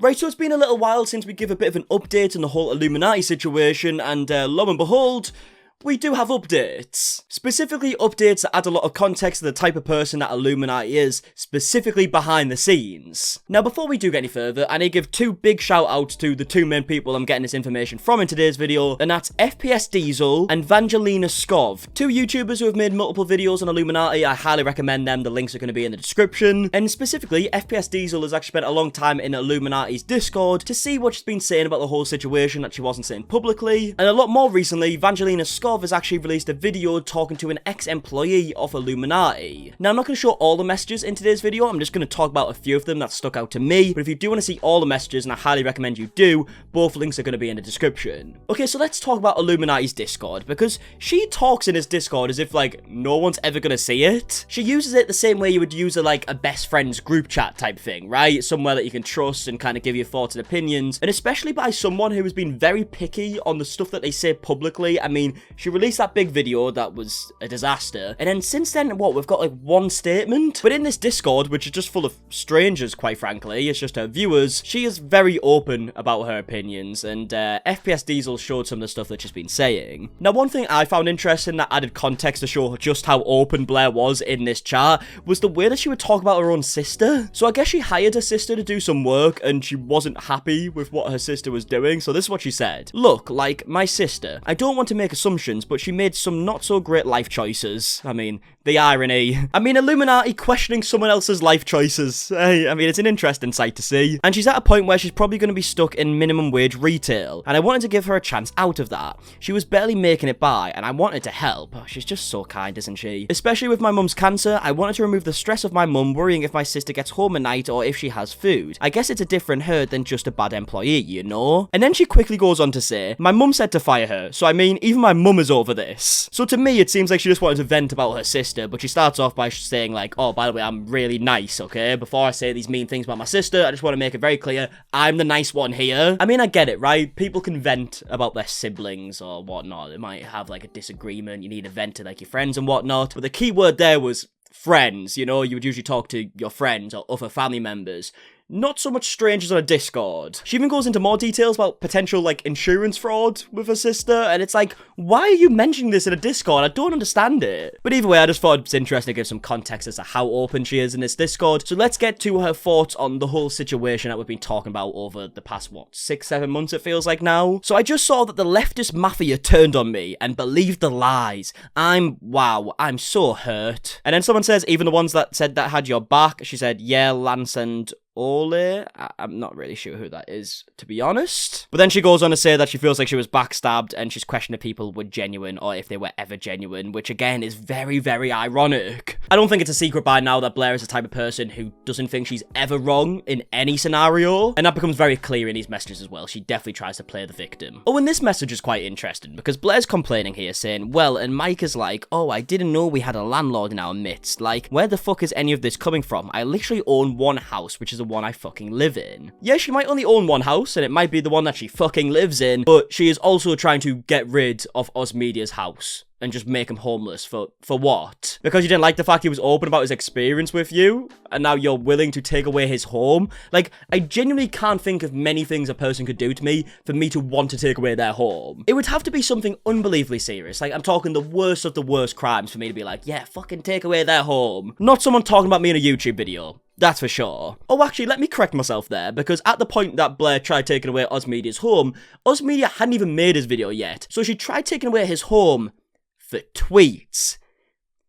Right, so it's been a little while since we give a bit of an update on the whole Illuminati situation, and lo and behold, we do have updates. Specifically, updates that add a lot of context to the type of person that Illuminati is, specifically behind the scenes. Now, before we do get any further, I need to give two big shout outs to the two main people I'm getting this information from in today's video, and that's FPS Diesel and Vangelina Skov. Two YouTubers who have made multiple videos on Illuminati. I highly recommend them. The links are going to be in the description. And specifically, FPS Diesel has actually spent a long time in Illuminati's Discord to see what she's been saying about the whole situation that she wasn't saying publicly. And a lot more recently, Vangelina Skov has actually released a video talking to an ex-employee of Illuminati. Now, I'm not going to show all the messages in today's video, I'm just going to talk about a few of them that stuck out to me, but if you do want to see all the messages, and I highly recommend you do, both links are going to be in the description. Okay, so let's talk about Illuminati's Discord, because she talks in his Discord as if, like, no one's ever going to see it. She uses it the same way you would use a best friends group chat type thing, right? Somewhere that you can trust and kind of give your thoughts and opinions, and especially by someone who has been very picky on the stuff that they say publicly. I mean, she released that big video that was a disaster, and then since then, we've got like one statement. But in this Discord, which is just full of strangers, quite frankly, it's just her viewers, she is very open about her opinions, and FPS Diesel showed some of the stuff that she's been saying. Now, one thing I found interesting that added context to show just how open Blair was in this chat was the way that she would talk about her own sister. So I guess she hired her sister to do some work, and she wasn't happy with what her sister was doing, so this is what she said. Look, like, my sister, I don't want to make assumptions, but she made some not so great life choices. I mean, the irony. I mean, Illuminati questioning someone else's life choices. I mean, it's an interesting sight to see. And she's at a point where she's probably going to be stuck in minimum wage retail, and I wanted to give her a chance out of that. She was barely making it by, and I wanted to help. She's just so kind, isn't she? Especially with my mum's cancer, I wanted to remove the stress of my mum worrying if my sister gets home at night or if she has food. I guess it's a different hurt than just a bad employee, you know? And then she quickly goes on to say, my mum said to fire her, so I mean, even my mum is over this. So to me, it seems like she just wanted to vent about her sister, but she starts off by saying like, oh, by the way, I'm really nice, okay? Before I say these mean things about my sister, I just want to make it very clear, I'm the nice one here. I mean, I get it, right? People can vent about their siblings or whatnot. They might have like a disagreement, you need to vent to like your friends and whatnot, but the key word there was friends, you know? You would usually talk to your friends or other family members. Not so much strangers on a Discord. She even goes into more details about potential, like, insurance fraud with her sister, and it's like, why are you mentioning this in a Discord? I don't understand it. But either way, I just thought it's interesting to give some context as to how open she is in this Discord. So let's get to her thoughts on the whole situation that we've been talking about over the past, 6-7 months it feels like now? So I just saw that the leftist mafia turned on me and believed the lies. I'm so hurt. And then someone says, even the ones that said that had your back, she said, yeah, Lance and Ole. I'm not really sure who that is, to be honest. But then she goes on to say that she feels like she was backstabbed and she's questioning if people were genuine or if they were ever genuine, which again is very, very ironic. I don't think it's a secret by now that Blair is the type of person who doesn't think she's ever wrong in any scenario, and that becomes very clear in these messages as well. She definitely tries to play the victim. Oh, and this message is quite interesting because Blair's complaining here saying, well, and Mike is like, oh, I didn't know we had a landlord in our midst. Like, where the fuck is any of this coming from? I literally own one house, which is the one I fucking live in. Yeah, she might only own one house, and it might be the one that she fucking lives in, but she is also trying to get rid of Oz Media's house and just make him homeless for what? Because you didn't like the fact he was open about his experience with you, and now you're willing to take away his home? Like, I genuinely can't think of many things a person could do to me for me to want to take away their home. It would have to be something unbelievably serious. Like, I'm talking the worst of the worst crimes for me to be like, yeah, fucking take away their home. Not someone talking about me in a YouTube video. That's for sure. Oh, actually, let me correct myself there, because at the point that Blair tried taking away Oz Media's home, Oz Media hadn't even made his video yet. So she tried taking away his home for tweets,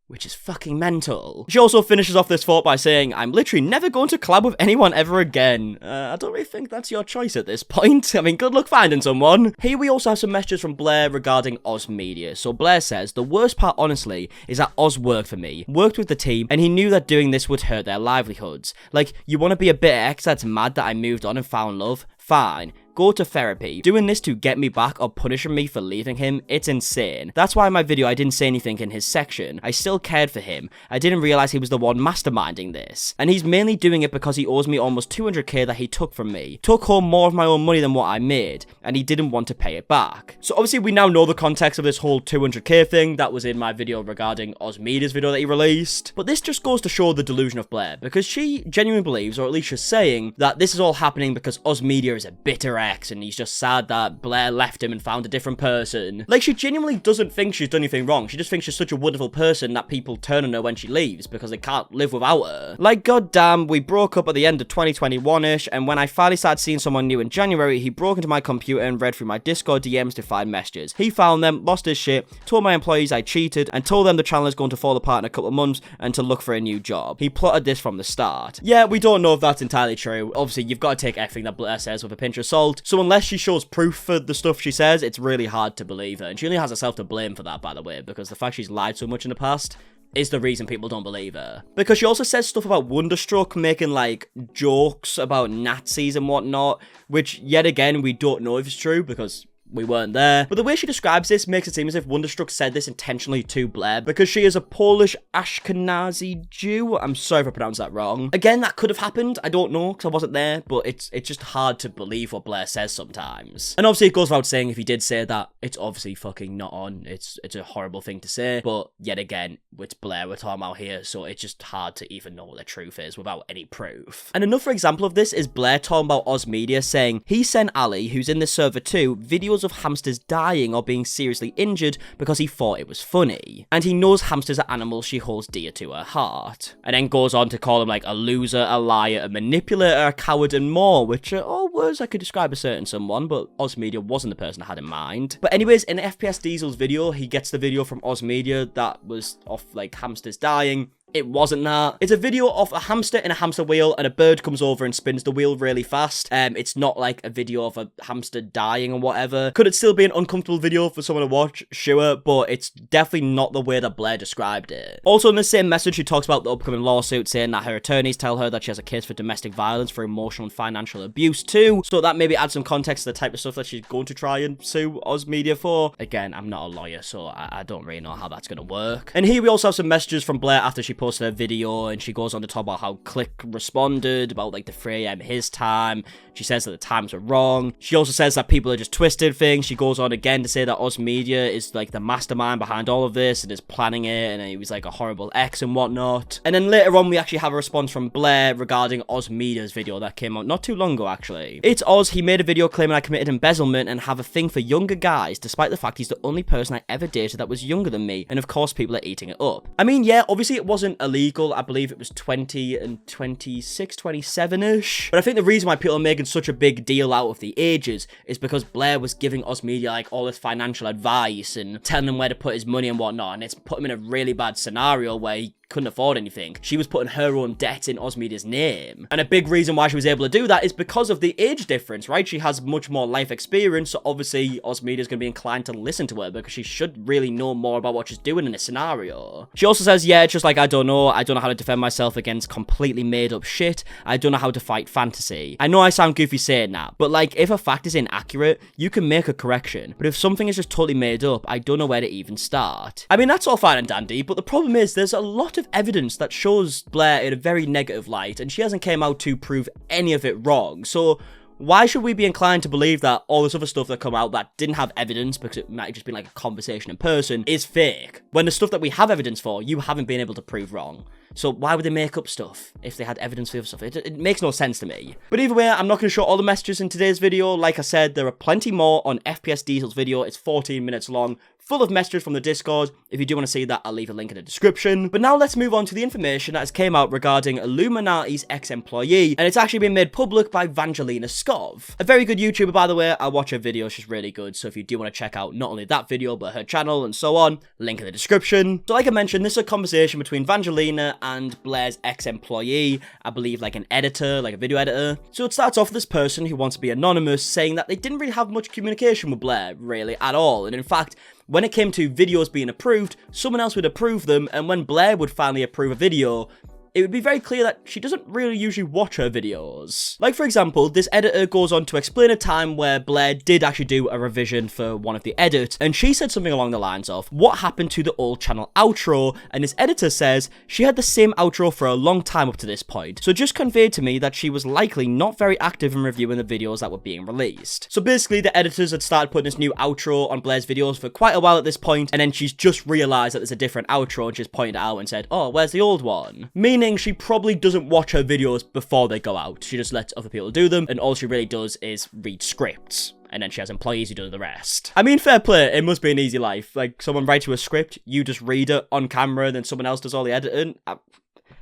which is fucking mental. She also finishes off this thought by saying, I'm literally never going to collab with anyone ever again. I don't really think that's your choice at this point. I mean, good luck finding someone. Here we also have some messages from Blair regarding Oz Media. So Blair says, the worst part, honestly, is that Oz worked for me, worked with the team, and he knew that doing this would hurt their livelihoods. Like, you want to be a bitter ex that's mad that I moved on and found love? Fine. go to therapy. Doing this to get me back or punishing me for leaving him, it's insane. That's why in my video I didn't say anything in his section. I still cared for him. I didn't realize he was the one masterminding this. And he's mainly doing it because he owes me almost 200k that he took from me. Took home more of my own money than what I made, and he didn't want to pay it back. So obviously we now know the context of this whole 200k thing. That was in my video regarding Osmedia's video that he released. But this just goes to show the delusion of Blair, because she genuinely believes, or at least she's saying, that this is all happening because Osmedia is a bitter ex and he's just sad that Blair left him and found a different person. Like, she genuinely doesn't think she's done anything wrong. She just thinks she's such a wonderful person that people turn on her when she leaves because they can't live without her. Like, goddamn, we broke up at the end of 2021-ish, and when I finally started seeing someone new in January, he broke into my computer and read through my Discord DMs to find messages. He found them, lost his shit, told my employees I cheated, and told them the channel is going to fall apart in a couple of months and to look for a new job. He plotted this from the start. Yeah, we don't know if that's entirely true. Obviously, you've got to take everything that Blair says with a pinch of salt, so unless she shows proof for the stuff she says, it's really hard to believe her, and she only has herself to blame for that, by the way, because the fact she's lied so much in the past is the reason people don't believe her. Because she also says stuff about Wonderstruck making, like, jokes about Nazis and whatnot, which, yet again, we don't know if it's true, because we weren't there. But the way she describes this makes it seem as if Wonderstruck said this intentionally to Blair, because she is a Polish Ashkenazi Jew. I'm sorry if I pronounced that wrong. Again, that could have happened. I don't know, because I wasn't there, but it's just hard to believe what Blair says sometimes. And obviously, it goes without saying, if he did say that, it's obviously fucking not on. It's a horrible thing to say, but yet again, it's Blair we're talking about here, so it's just hard to even know what the truth is without any proof. And another example of this is Blair talking about Osmedia, saying he sent Ali, who's in the server too, videos of hamsters dying or being seriously injured because he thought it was funny. And he knows hamsters are animals she holds dear to her heart. And then goes on to call him like a loser, a liar, a manipulator, a coward, and more, which are all words I could describe a certain someone, but Osmedia wasn't the person I had in mind. But anyways, in FPS Diesel's video, he gets the video from Osmedia that was of like hamsters dying. It wasn't that. It's a video of a hamster in a hamster wheel, and a bird comes over and spins the wheel really fast. It's not like a video of a hamster dying or whatever. Could it still be an uncomfortable video for someone to watch? Sure, but it's definitely not the way that Blair described it. Also, in the same message, she talks about the upcoming lawsuit, saying that her attorneys tell her that she has a case for domestic violence for emotional and financial abuse too. So that maybe adds some context to the type of stuff that she's going to try and sue Osmedia for. Again, I'm not a lawyer, so I don't really know how that's going to work. And here we also have some messages from Blair after she posted a video, and she goes on to talk about how Click responded about like the 3 AM his time. She says that the times are wrong. She also says that people are just twisted things. She goes on again to say that Osmedia is like the mastermind behind all of this and is planning it, and he was like a horrible ex and whatnot. And then later on we actually have a response from Blair regarding Osmedia's video that came out not too long ago actually. It's Oz. He made a video claiming I committed embezzlement and have a thing for younger guys, despite the fact he's the only person I ever dated that was younger than me, and of course people are eating it up. I mean, yeah, obviously it wasn't illegal. I believe it was 20 and 26, 27-ish. But I think the reason why people are making such a big deal out of the ages is because Blair was giving Osmedia like all this financial advice and telling him where to put his money and whatnot, and it's put him in a really bad scenario where he couldn't afford anything. She was putting her own debt in Osmedia's name. And a big reason why she was able to do that is because of the age difference, right? She has much more life experience, so obviously Osmedia's going to be inclined to listen to her because she should really know more about what she's doing in this scenario. She also says, yeah, it's just like, I don't know how to defend myself against completely made up shit. I don't know how to fight fantasy. I know I sound goofy saying that, but like, if a fact is inaccurate, you can make a correction. But if something is just totally made up, I don't know where to even start. I mean, that's all fine and dandy, but the problem is there's a lot of evidence that shows Blair in a very negative light, and she hasn't came out to prove any of it wrong. So why should we be inclined to believe that all this other stuff that come out that didn't have evidence, because it might have just been like a conversation in person, is fake, when the stuff that we have evidence for, you haven't been able to prove wrong? So why would they make up stuff if they had evidence for the other stuff? It makes no sense to me. But either way, I'm not going to show all the messages in today's video. Like I said, there are plenty more on FPS Diesel's video. It's 14 minutes long, full of messages from the Discord. If you do want to see that, I'll leave a link in the description. But now let's move on to the information that has came out regarding iiluminaughtii's ex-employee, and it's actually been made public by Vangelina Skov, a very good YouTuber, by the way. I watch her videos, she's really good, so if you do want to check out not only that video, but her channel and so on, link in the description. So like I mentioned, this is a conversation between Vangelina and Blair's ex-employee, I believe like an editor, like a video editor. So it starts off with this person who wants to be anonymous, saying that they didn't really have much communication with Blair, really, at all, and in fact, when it came to videos being approved, someone else would approve them, and when Blair would finally approve a video, it would be very clear that she doesn't really usually watch her videos. Like, for example, this editor goes on to explain a time where Blair did actually do a revision for one of the edits, and she said something along the lines of, what happened to the old channel outro? And this editor says she had the same outro for a long time up to this point, so it just conveyed to me that she was likely not very active in reviewing the videos that were being released. So basically, the editors had started putting this new outro on Blair's videos for quite a while at this point, and then she's just realised that there's a different outro, and she's pointed it out and said, oh, where's the old one? Meaning she probably doesn't watch her videos before they go out. She just lets other people do them, and all she really does is read scripts. And then she has employees who do the rest. I mean, fair play, it must be an easy life. Like, someone writes you a script, you just read it on camera, then someone else does all the editing.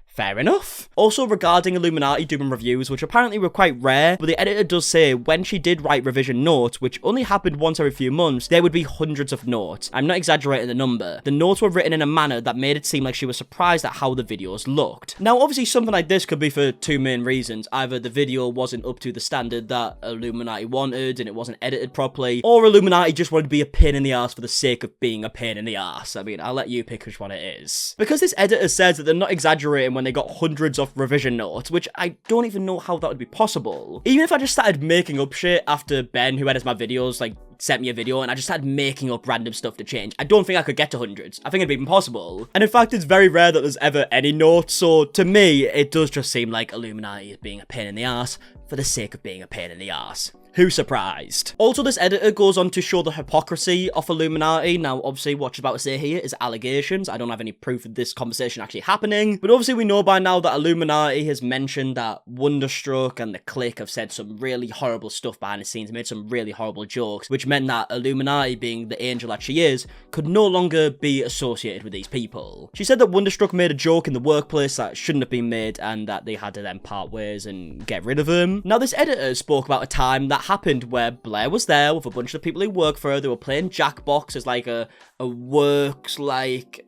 Fair enough. Also, regarding iiluminaughtii doing reviews, which apparently were quite rare, but the editor does say when she did write revision notes, which only happened once every few months, there would be hundreds of notes. I'm not exaggerating the number. The notes were written in a manner that made it seem like she was surprised at how the videos looked. Now, obviously, something like this could be for two main reasons. Either the video wasn't up to the standard that iiluminaughtii wanted, and it wasn't edited properly, or iiluminaughtii just wanted to be a pain in the ass for the sake of being a pain in the ass. I mean, I'll let you pick which one it is. Because this editor says that they're not exaggerating when they got hundreds of revision notes, which I don't even know how that would be possible. Even if I just started making up shit after Ben, who edits my videos, like, sent me a video and I just started making up random stuff to change, I don't think I could get to hundreds. I think it'd be impossible. And in fact, it's very rare that there's ever any notes, so to me, it does just seem like iiluminaughtii is being a pain in the ass for the sake of being a pain in the ass. Who's surprised? Also, this editor goes on to show the hypocrisy of iiluminaughtii. Now, obviously, what she's about to say here is allegations. I don't have any proof of this conversation actually happening. But obviously, we know by now that iiluminaughtii has mentioned that Wonderstruck and the clique have said some really horrible stuff behind the scenes, made some really horrible jokes, which meant that iiluminaughtii, being the angel that she is, could no longer be associated with these people. She said that Wonderstruck made a joke in the workplace that shouldn't have been made and that they had to then part ways and get rid of him. Now, this editor spoke about a time that happened where Blair was there with a bunch of people who work for her. They were playing Jackbox as like a works, like,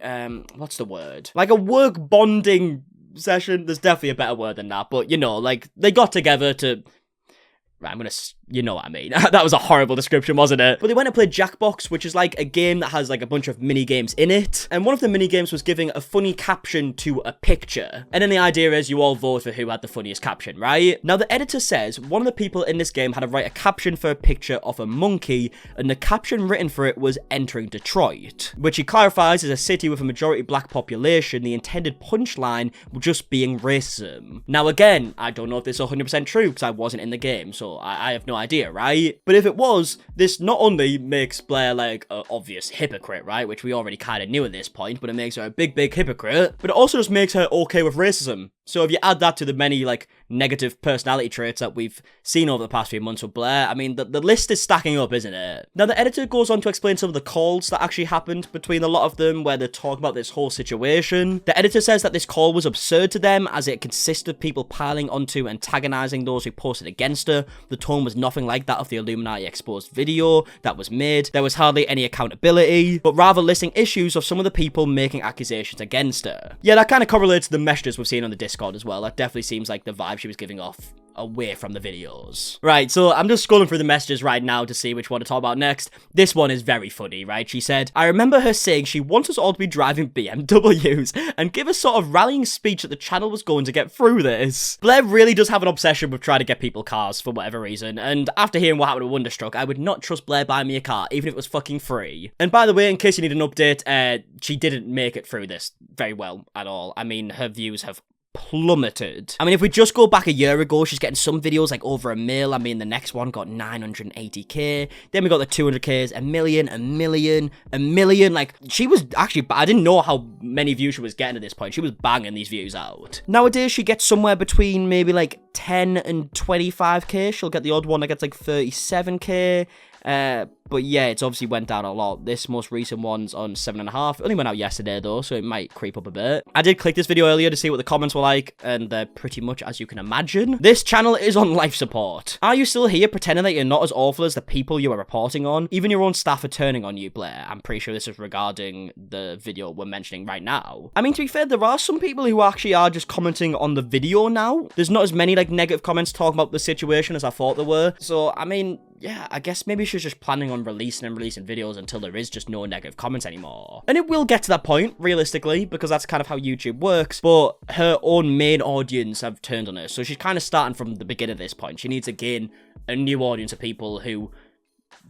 what's the word? Like a work bonding session. There's definitely a better word than that, but you know, like, they got together to... Right, I'm gonna... You know what I mean. That was a horrible description, wasn't it? But they went and played Jackbox, which is like a game that has like a bunch of mini games in it. And one of the mini games was giving a funny caption to a picture. And then the idea is you all vote for who had the funniest caption, right? Now, the editor says one of the people in this game had to write a caption for a picture of a monkey, and the caption written for it was entering Detroit, which he clarifies is a city with a majority black population, the intended punchline just being racism. Now, again, I don't know if this is 100% true because I wasn't in the game, so I have no idea, right? But if it was, this not only makes Blair like an obvious hypocrite, right, which we already kind of knew at this point, but it makes her a big hypocrite, but it also just makes her okay with racism. So if you add that to the many, like, negative personality traits that we've seen over the past few months with Blair, I mean, the list is stacking up, isn't it? Now, the editor goes on to explain some of the calls that actually happened between a lot of them, where they talk about this whole situation. The editor says that this call was absurd to them, as it consisted of people piling onto antagonizing those who posted against her. The tone was nothing like that of the iiluminaughtii exposed video that was made. There was hardly any accountability, but rather listing issues of some of the people making accusations against her. Yeah, that kind of correlates to the messages we've seen on the Discord as well. That definitely seems like the vibe she was giving off away from the videos. Right, so I'm just scrolling through the messages right now to see which one to talk about next. This one is very funny, right? She said, I remember her saying she wants us all to be driving BMWs and give a sort of rallying speech that the channel was going to get through this. Blair really does have an obsession with trying to get people cars for whatever reason, and after hearing what happened with Wonderstruck, I would not trust Blair buying me a car, even if it was fucking free. And by the way, in case you need an update, she didn't make it through this very well at all. I mean, her views have plummeted. I mean, if we just go back a year ago, she's getting some videos like over 1 mil. I mean, the next one got 980k. Then we got the 200k's, 1 million, 1 million, 1 million. Like, she was actually, I didn't know how many views she was getting at this point. She was banging these views out. Nowadays, she gets somewhere between maybe like 10 and 25k. She'll get the odd one that gets like 37k. But yeah, it's obviously went down a lot. This most recent one's on 7.5. It only went out yesterday though, so it might creep up a bit. I did click this video earlier to see what the comments were like, and they're pretty much as you can imagine. This channel is on life support. Are you still here pretending that you're not as awful as the people you are reporting on? Even your own staff are turning on you, Blair. I'm pretty sure this is regarding the video we're mentioning right now. I mean, to be fair, there are some people who actually are just commenting on the video now. There's not as many like negative comments talking about the situation as I thought there were. So, I mean, yeah, I guess maybe she's just planning on on releasing videos until there is just no negative comments anymore. And it will get to that point, realistically, because that's kind of how YouTube works, but her own main audience have turned on her, so she's kind of starting from the beginning at this point. She needs to gain a new audience of people who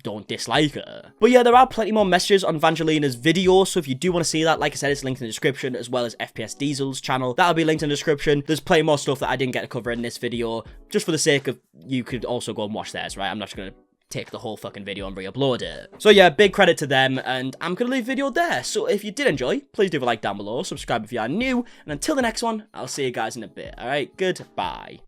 don't dislike her. But yeah, there are plenty more messages on Evangelina's video, so if you do want to see that, like I said, it's linked in the description, as well as FPS Diesel's channel. That'll be linked in the description. There's plenty more stuff that I didn't get to cover in this video, just for the sake of you could also go and watch theirs, right? I'm not just going to take the whole fucking video and re-upload it. So yeah, big credit to them, and I'm going to leave the video there. So if you did enjoy, please do a like down below, subscribe if you are new, and until the next one, I'll see you guys in a bit. Alright, goodbye.